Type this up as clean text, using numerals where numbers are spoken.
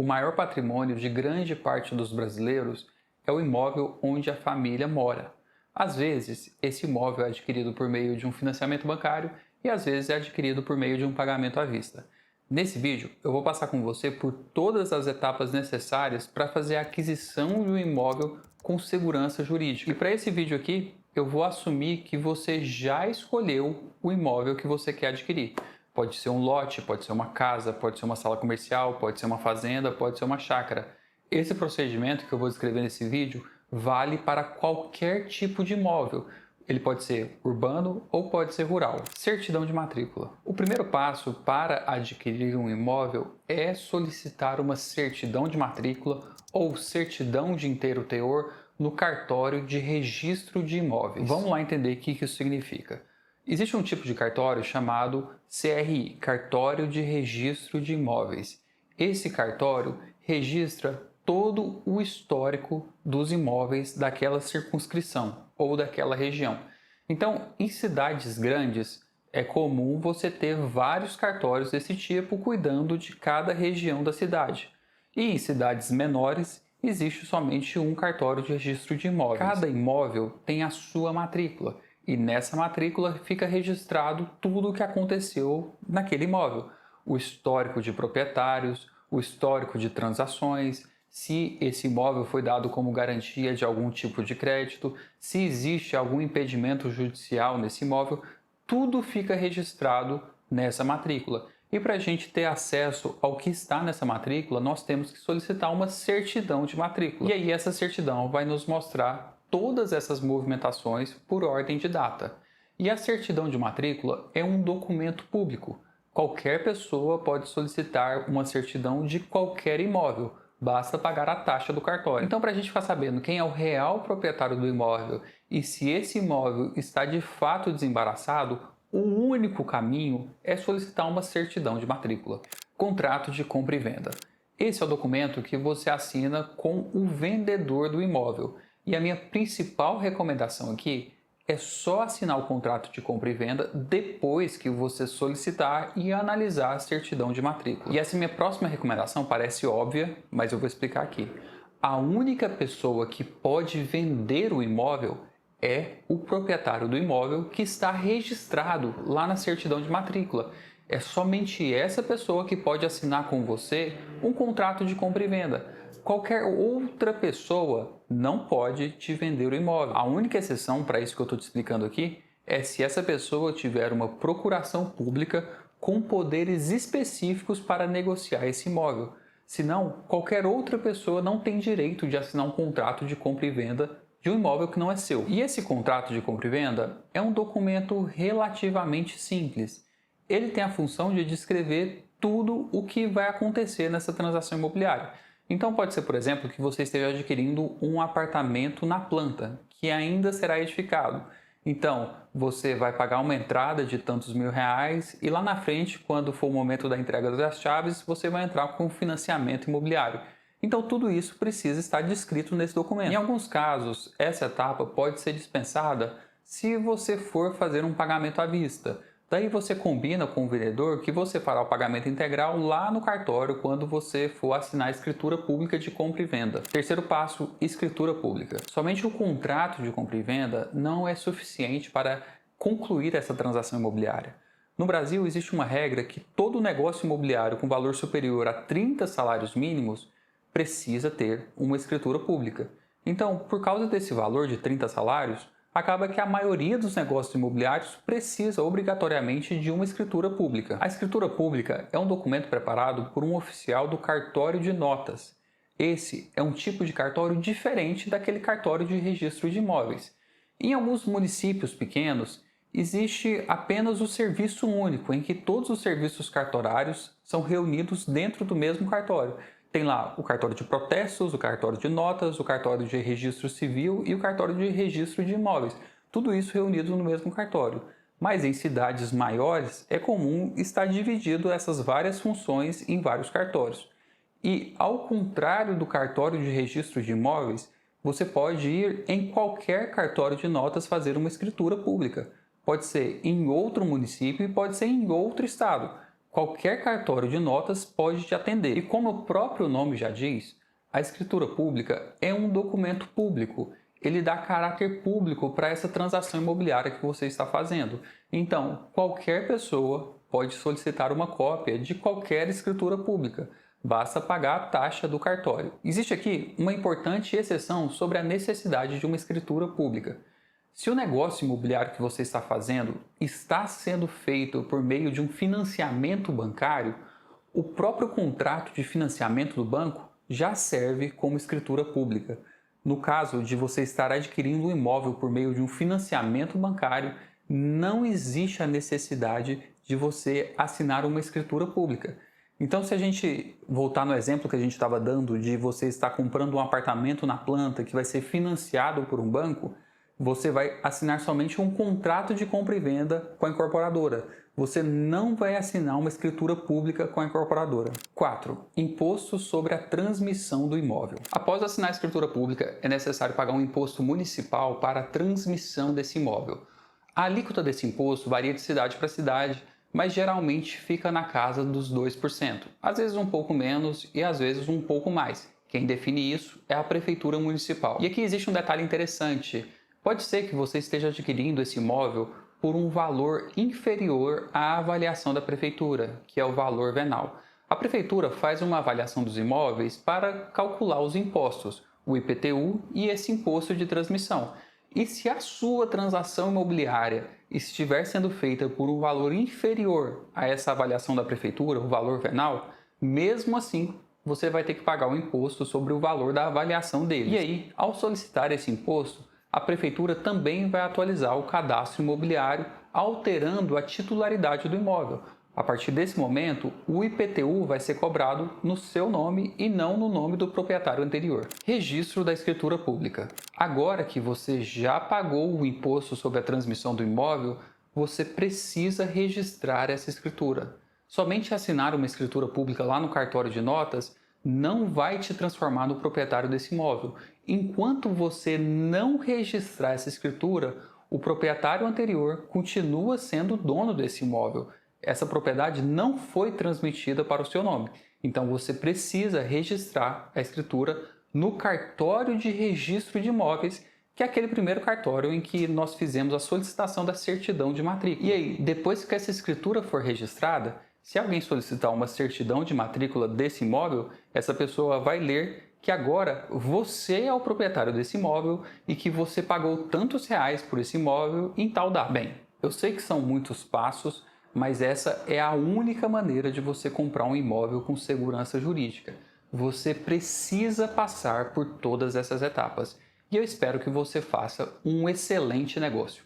o maior patrimônio de grande parte dos brasileiros é o imóvel onde a família mora. Às vezes, esse imóvel é adquirido por meio de um financiamento bancário e às vezes é adquirido por meio de um pagamento à vista. Nesse vídeo, eu vou passar com você por todas as etapas necessárias para fazer a aquisição de um imóvel com segurança jurídica. E para esse vídeo aqui, eu vou assumir que você já escolheu o imóvel que você quer adquirir. Pode ser um lote, pode ser uma casa, pode ser uma sala comercial, pode ser uma fazenda, pode ser uma chácara. Esse procedimento que eu vou descrever nesse vídeo vale para qualquer tipo de imóvel. Ele pode ser urbano ou pode ser rural. Certidão de matrícula. O primeiro passo para adquirir um imóvel é solicitar uma certidão de matrícula ou certidão de inteiro teor no cartório de registro de imóveis. Vamos lá entender o que isso significa. Existe um tipo de cartório chamado CRI, Cartório de Registro de Imóveis. Esse cartório registra todo o histórico dos imóveis daquela circunscrição ou daquela região. Então, em cidades grandes, é comum você ter vários cartórios desse tipo cuidando de cada região da cidade. E em cidades menores, existe somente um cartório de registro de imóveis. Cada imóvel tem a sua matrícula. E nessa matrícula fica registrado tudo o que aconteceu naquele imóvel. O histórico de proprietários, o histórico de transações, se esse imóvel foi dado como garantia de algum tipo de crédito, se existe algum impedimento judicial nesse imóvel, tudo fica registrado nessa matrícula. E para a gente ter acesso ao que está nessa matrícula, nós temos que solicitar uma certidão de matrícula. E aí essa certidão vai nos mostrar todas essas movimentações por ordem de data. E a certidão de matrícula é um documento público. Qualquer pessoa pode solicitar uma certidão de qualquer imóvel, basta pagar a taxa do cartório. Então, para a gente ficar sabendo quem é o real proprietário do imóvel e se esse imóvel está de fato desembaraçado, o único caminho é solicitar uma certidão de matrícula. Contrato de compra e venda. Esse é o documento que você assina com o vendedor do imóvel. E a minha principal recomendação aqui é só assinar o contrato de compra e venda depois que você solicitar e analisar a certidão de matrícula. E essa minha próxima recomendação parece óbvia, mas eu vou explicar aqui. A única pessoa que pode vender o imóvel é o proprietário do imóvel que está registrado lá na certidão de matrícula. É somente essa pessoa que pode assinar com você um contrato de compra e venda. Qualquer outra pessoa não pode te vender o imóvel. A única exceção para isso que eu estou te explicando aqui é se essa pessoa tiver uma procuração pública com poderes específicos para negociar esse imóvel. Senão, qualquer outra pessoa não tem direito de assinar um contrato de compra e venda de um imóvel que não é seu. E esse contrato de compra e venda é um documento relativamente simples. Ele tem a função de descrever tudo o que vai acontecer nessa transação imobiliária. Então pode ser, por exemplo, que você esteja adquirindo um apartamento na planta, que ainda será edificado. Então, você vai pagar uma entrada de tantos R$ 1.000 e lá na frente, quando for o momento da entrega das chaves, você vai entrar com financiamento imobiliário. Então, tudo isso precisa estar descrito nesse documento. Em alguns casos, essa etapa pode ser dispensada se você for fazer um pagamento à vista. Daí você combina com o vendedor que você fará o pagamento integral lá no cartório quando você for assinar a escritura pública de compra e venda. Terceiro passo, escritura pública. Somente o contrato de compra e venda não é suficiente para concluir essa transação imobiliária. No Brasil, existe uma regra que todo negócio imobiliário com valor superior a 30 salários mínimos precisa ter uma escritura pública. Então, por causa desse valor de 30 salários, acaba que a maioria dos negócios imobiliários precisa obrigatoriamente de uma escritura pública. A escritura pública é um documento preparado por um oficial do cartório de notas. Esse é um tipo de cartório diferente daquele cartório de registro de imóveis. Em alguns municípios pequenos, existe apenas o serviço único, em que todos os serviços cartorários são reunidos dentro do mesmo cartório. Tem lá o cartório de protestos, o cartório de notas, o cartório de registro civil e o cartório de registro de imóveis. Tudo isso reunido no mesmo cartório. Mas em cidades maiores é comum estar dividido essas várias funções em vários cartórios. E ao contrário do cartório de registro de imóveis, você pode ir em qualquer cartório de notas fazer uma escritura pública. Pode ser em outro município e pode ser em outro estado. qualquer cartório de notas pode te atender. E como o próprio nome já diz, a escritura pública é um documento público. Ele dá caráter público para essa transação imobiliária que você está fazendo. Então, qualquer pessoa pode solicitar uma cópia de qualquer escritura pública. Basta pagar a taxa do cartório. Existe aqui uma importante exceção sobre a necessidade de uma escritura pública. Se o negócio imobiliário que você está fazendo está sendo feito por meio de um financiamento bancário, o próprio contrato de financiamento do banco já serve como escritura pública. No caso de você estar adquirindo um imóvel por meio de um financiamento bancário, não existe a necessidade de você assinar uma escritura pública. Então, se a gente voltar no exemplo que a gente estava dando de você estar comprando um apartamento na planta que vai ser financiado por um banco, você vai assinar somente um contrato de compra e venda com a incorporadora. Você não vai assinar uma escritura pública com a incorporadora. 4. Imposto sobre a transmissão do imóvel. Após assinar a escritura pública, é necessário pagar um imposto municipal para a transmissão desse imóvel. A alíquota desse imposto varia de cidade para cidade, mas geralmente fica na casa dos 2%. Às vezes um pouco menos e às vezes um pouco mais. Quem define isso é a Prefeitura Municipal. E aqui existe um detalhe interessante. Pode ser que você esteja adquirindo esse imóvel por um valor inferior à avaliação da Prefeitura, que é o valor venal. A Prefeitura faz uma avaliação dos imóveis para calcular os impostos, o IPTU e esse imposto de transmissão. E se a sua transação imobiliária estiver sendo feita por um valor inferior a essa avaliação da Prefeitura, o valor venal, mesmo assim você vai ter que pagar o imposto sobre o valor da avaliação deles. E aí, ao solicitar esse imposto, a Prefeitura também vai atualizar o cadastro imobiliário, alterando a titularidade do imóvel. A partir desse momento, o IPTU vai ser cobrado no seu nome e não no nome do proprietário anterior. Registro da escritura pública. Agora que você já pagou o imposto sobre a transmissão do imóvel, você precisa registrar essa escritura. Somente assinar uma escritura pública lá no cartório de notas não vai te transformar no proprietário desse imóvel. Enquanto você não registrar essa escritura, o proprietário anterior continua sendo dono desse imóvel. Essa propriedade não foi transmitida para o seu nome. Então você precisa registrar a escritura no cartório de registro de imóveis, que é aquele primeiro cartório em que nós fizemos a solicitação da certidão de matrícula. E aí, depois que essa escritura for registrada, se alguém solicitar uma certidão de matrícula desse imóvel, essa pessoa vai ler que agora você é o proprietário desse imóvel e que você pagou tantos reais por esse imóvel em tal data. Bem, eu sei que são muitos passos, mas essa é a única maneira de você comprar um imóvel com segurança jurídica. Você precisa passar por todas essas etapas e eu espero que você faça um excelente negócio.